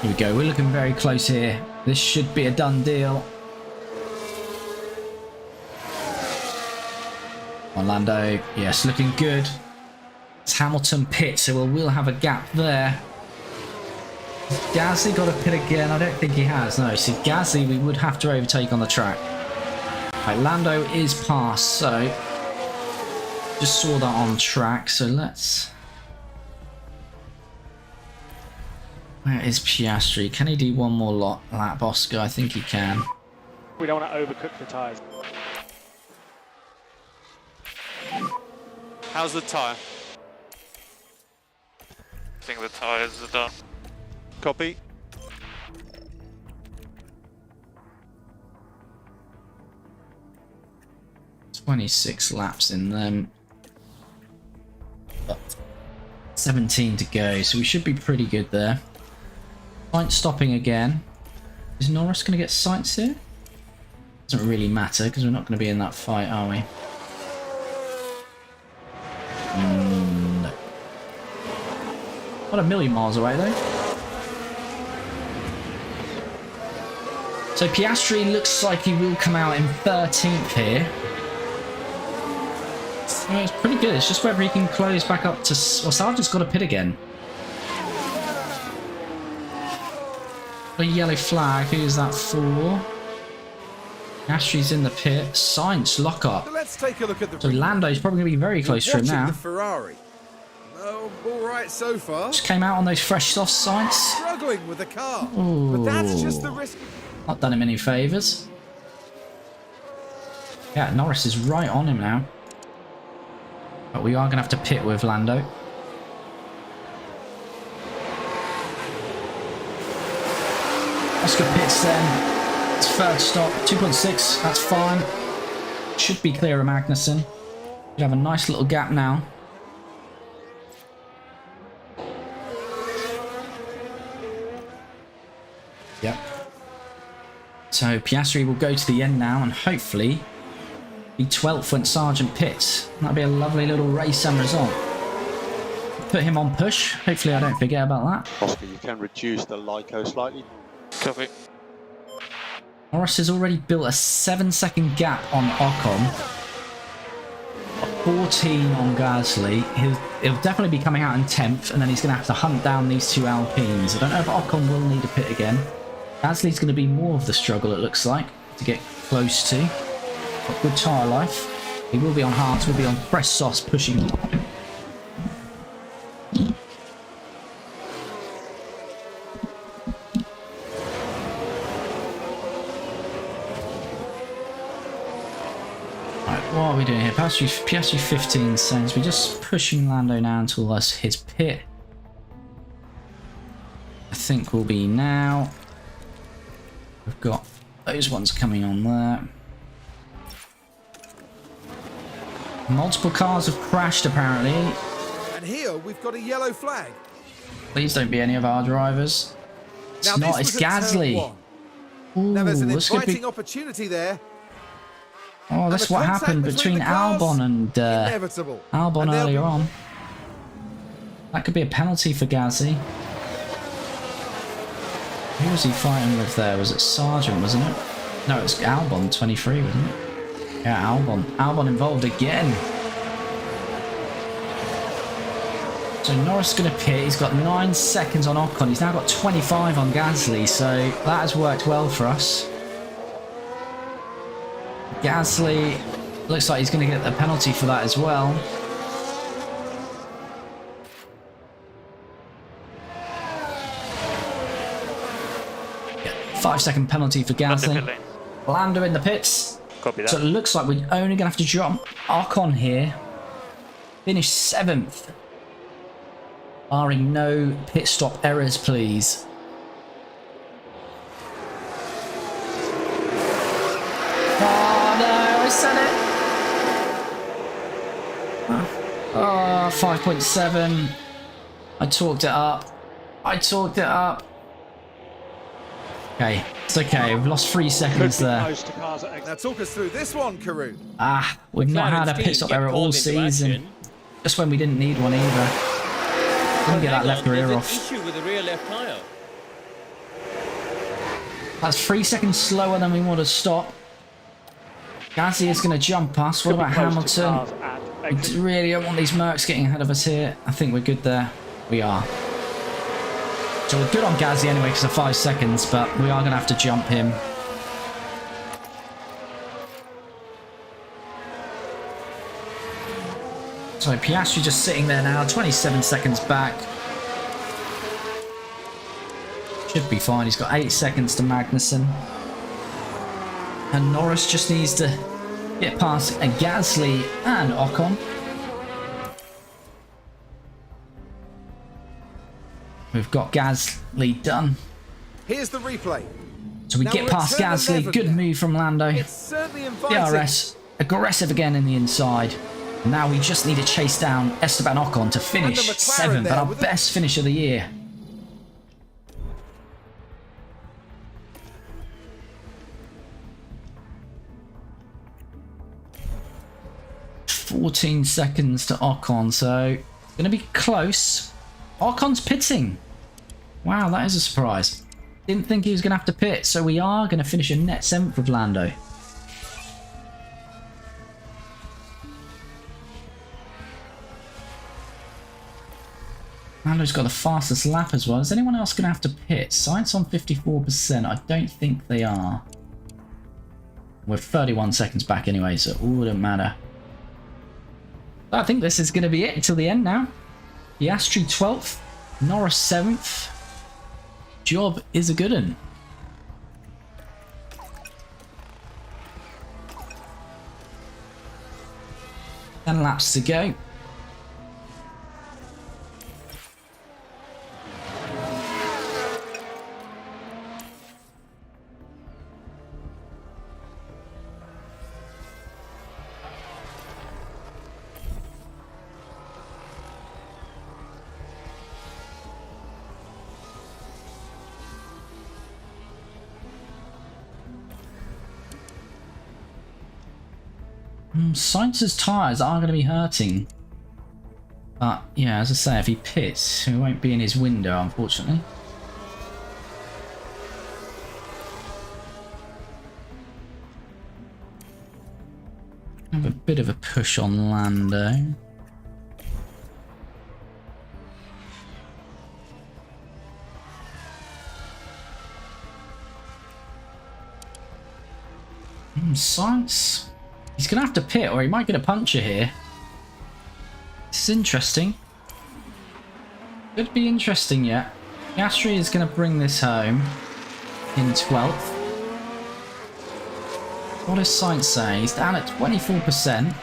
Here we go, we're looking very close here. This should be a done deal. Orlando, yes, looking good. It's Hamilton pit, so we'll have a gap there. Has Gasly got a pit again? I don't think he has. No, see, Gasly we would have to overtake on the track. Right, Lando is past, so just saw that on track. So let's. Where is Piastri? Can he do one more lap, Oscar? I think he can. We don't want to overcook the tyres. How's the tyre? I think the tyres are done. Copy. "26 laps in them, but 17 to go, so we should be pretty good there." Sainz stopping again. Is Norris going to get Sainz here? Doesn't really matter because we're not going to be in that fight, are we? No. Not a million miles away though. So Piastri looks like he will come out in 13th here. Well, it's pretty good. It's just whether he can close back up to... Well, Sargent's got a pit again. A yellow flag. Who's that for? Piastri's in the pit. Sainz, lock up. So let's take a look at the... So Lando's probably going to be very close to him Watching now. the Ferrari. Oh, all right so far. Just came out on those fresh soft Sainz. Struggling with the car. Ooh. But that's just the risk. Not done him any favours. Yeah, Norris is right on him now. But we are going to have to pit with Lando. Oscar pits then. It's third stop. 2.6. That's fine. Should be clear of Magnussen. We have a nice little gap now. Yep. So Piastri will go to the end now and hopefully be 12th when Sargent pits. That'll be a lovely little race and result. Put him on push. Hopefully I don't forget about that. Oscar, you can reduce the LICO slightly. Copy. Norris has already built a 7-second gap on Ocon. A 14 on Gasly. He'll definitely be coming out in 10th and then he's going to have to hunt down these two Alpines. I don't know if Ocon will need a pit again. Gasly's going to be more of the struggle, it looks like, to get close to. Got good tyre life. He will be on hards, will be on fresh sauce pushing. Right, what are we doing here? Piastri 15 seconds. We're just pushing Lando now until his pit. I think will be now. We've got those ones coming on there. Multiple cars have crashed apparently. And here we've got a yellow flag. Please don't be any of our drivers. It's Now, not, this it's was at turn Gasly. one. Ooh, Now there's an this could inviting be... opportunity there. Oh, that's the what contact happened between between the cars, Albon and Inevitable. Albon And they'll earlier be- on. That could be a penalty for Gasly. Who was he fighting with there? Was it Sargent, wasn't it? No, it was Albon, 23, wasn't it? Yeah, Albon. Albon involved again. So Norris is going to pit. He's got 9 seconds on Ocon. He's now got 25 on Gasly, so that has worked well for us. Gasly looks like he's going to get the penalty for that as well. Yeah, 5-second penalty for Gasly. Lando in the pits. Copy that. So it looks like we're only going to have to jump Ocon here. Finish 7th. Barring no pit stop errors, please. Oh no, I said it. Oh, 5.7. I talked it up. Okay, it's okay. We've lost 3 seconds there. Now talk us through this one, Karun. We've not had a pit stop error all season. Just when we didn't need one either. Didn't get that left rear off. Issue with the rear left tyre. That's 3 seconds slower than we want to stop. Gasly is going to jump us. What about Hamilton? We really don't want these Mercs getting ahead of us here. I think we're good there. We are. So we're good on Gasly anyway because of 5 seconds, but we are going to have to jump him. So Piastri just sitting there now, 27 seconds back. Should be fine. He's got 8 seconds to Magnussen. And Norris just needs to get past Gasly and Ocon. We've got Gasly done. Here's the replay. So we get past Gasly. Good move from Lando. It's certainly inviting. DRS aggressive again in the inside. Now we just need to chase down Esteban Ocon to finish 7th, our best finish of the year. $14 seconds to Ocon, so it's going to be close. Ocon's pitting. Wow, that is a surprise. Didn't think he was going to have to pit, so we are going to finish a net 7th with Lando. Lando's got the fastest lap as well. Is anyone else going to have to pit? Sainz on 54%. I don't think they are. We're 31 seconds back anyway, so it wouldn't matter. I think this is going to be it until the end now. Piastri 12th. Norris 7th. Job is a good one. 10 laps to go. Sainz's tyres are going to be hurting. But, yeah, as I say, if he pits, he won't be in his window, unfortunately. Have a bit of a push on Lando. Sainz. He's going to have to pit or he might get a puncture here. This is interesting. Could be interesting yet. Piastri is going to bring this home in 12th. What does Sainz say? He's down at 24%.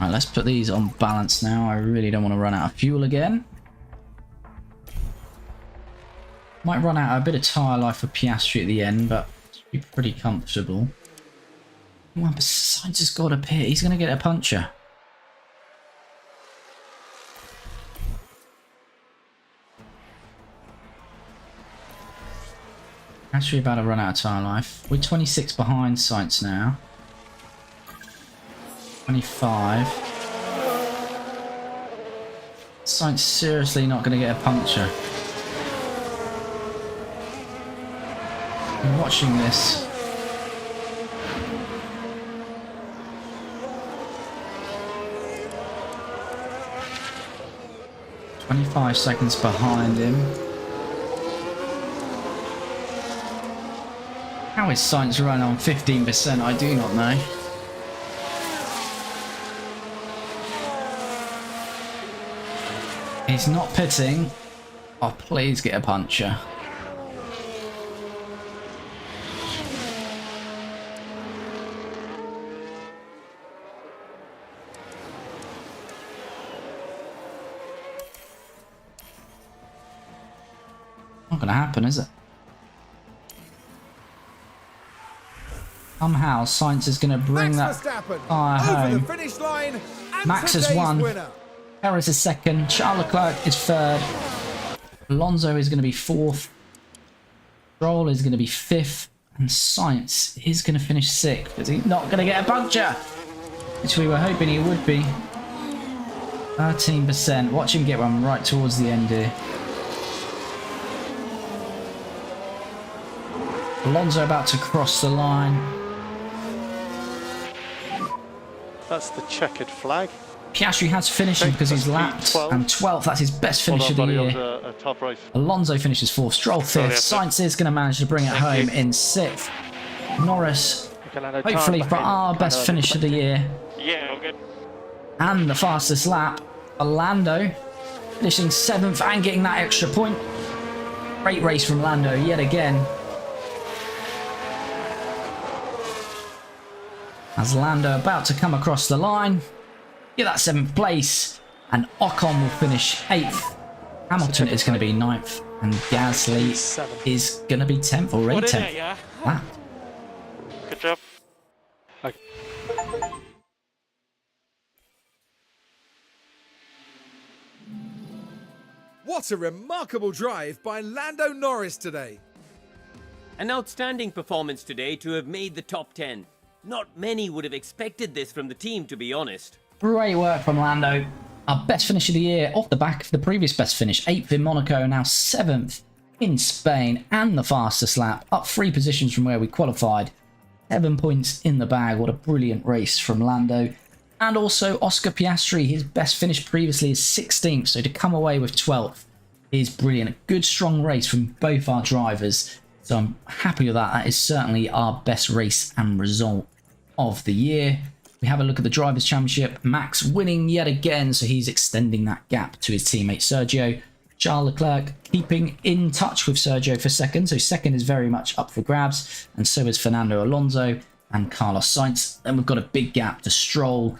Right, let's put these on balance now. I really don't want to run out of fuel again. Might run out a bit of tyre life for Piastri at the end, but it'll be pretty comfortable. Well, Sainz has got a pit. He's going to get a puncture. Piastri about to run out of tyre life. We're 26 behind Sainz now. 25. Sainz seriously not going to get a puncture. I'm watching this. "25 seconds behind him." How is Sainz running on 15%? I do not know. He's not pitting. Oh, please get a puncher. Not gonna happen, is it? Somehow, Sainz is gonna bring Max that Verstappen car over home. the finish line and Max has today's won. winner. Perez is second. Charles Leclerc is third. Alonso is going to be fourth. Stroll is going to be fifth. And Sainz is going to finish sixth because he's not going to get a puncture, which we were hoping he would be. 13%. Watch him get one right towards the end here. Alonso about to cross the line. That's the checkered flag. Piastri has finished because he's lapped, and 12th, that's his best finish of the year. A tough race. Alonso finishes 4th, Stroll 5th, Sainz is going to manage to bring it home in 6th. Norris, hopefully for our best finish of the year, Yeah, all good. and the fastest lap. Lando finishing 7th and getting that extra point. Great race from Lando yet again. As Lando about to come across the line. Get that 7th place, and Ocon will finish 8th. Hamilton is going to be 9th, and Gasly is going to be 10th, already What in 10th. it, yeah? Wow. Good job. What a remarkable drive by Lando Norris today. An outstanding performance today to have made the top 10. Not many would have expected this from the team, to be honest. Great work from Lando. Our best finish of the year off the back of the previous best finish. 8th in Monaco, now 7th in Spain, and the fastest lap. Up 3 positions from where we qualified. 7 points in the bag. What a brilliant race from Lando. And also Oscar Piastri, his best finish previously is 16th, so to come away with 12th is brilliant. A good strong race from both our drivers, so I'm happy with that. That is certainly our best race and result of the year. We have a look at the Drivers' Championship. Max winning yet again, so he's extending that gap to his teammate Sergio. Charles Leclerc keeping in touch with Sergio for second, so second is very much up for grabs, and so is Fernando Alonso and Carlos Sainz. Then we've got a big gap to Stroll,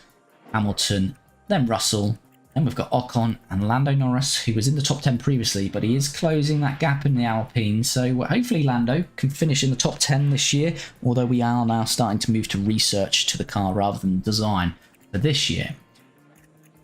Hamilton, then Russell. Then we've got Ocon and Lando Norris, who was in the top 10 previously, but he is closing that gap in the Alpine. So hopefully Lando can finish in the top 10 this year, although we are now starting to move to research to the car rather than design for this year.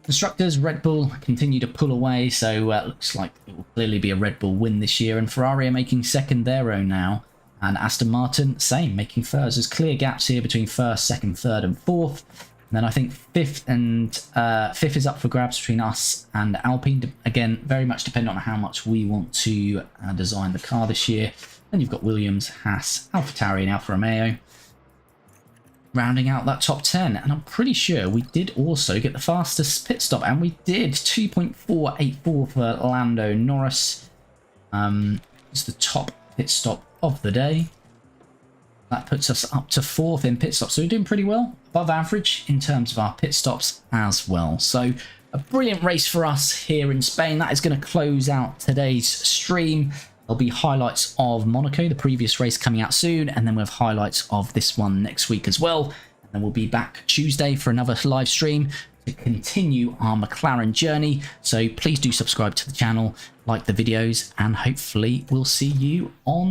Constructors, Red Bull continue to pull away, so it looks like it will clearly be a Red Bull win this year, and Ferrari are making second their own now, and Aston Martin, same, making thirds. There's clear gaps here between first, second, third and fourth. And then I think fifth is up for grabs between us and Alpine. Again, very much dependent on how much we want to design the car this year. Then you've got Williams, Haas, AlphaTauri and Alfa Romeo rounding out that top 10. And I'm pretty sure we did also get the fastest pit stop, and we did. 2.484 for Lando Norris. It's the top pit stop of the day. That puts us up to 4th in pit stops, so we're doing pretty well, above average in terms of our pit stops as well. So a brilliant race for us here in Spain. That is going to close out today's stream. There'll be highlights of Monaco, the previous race, coming out soon, and then we'll have highlights of this one next week as well. And then we'll be back Tuesday for another live stream to continue our McLaren journey. So please do subscribe to the channel, like the videos, and hopefully we'll see you on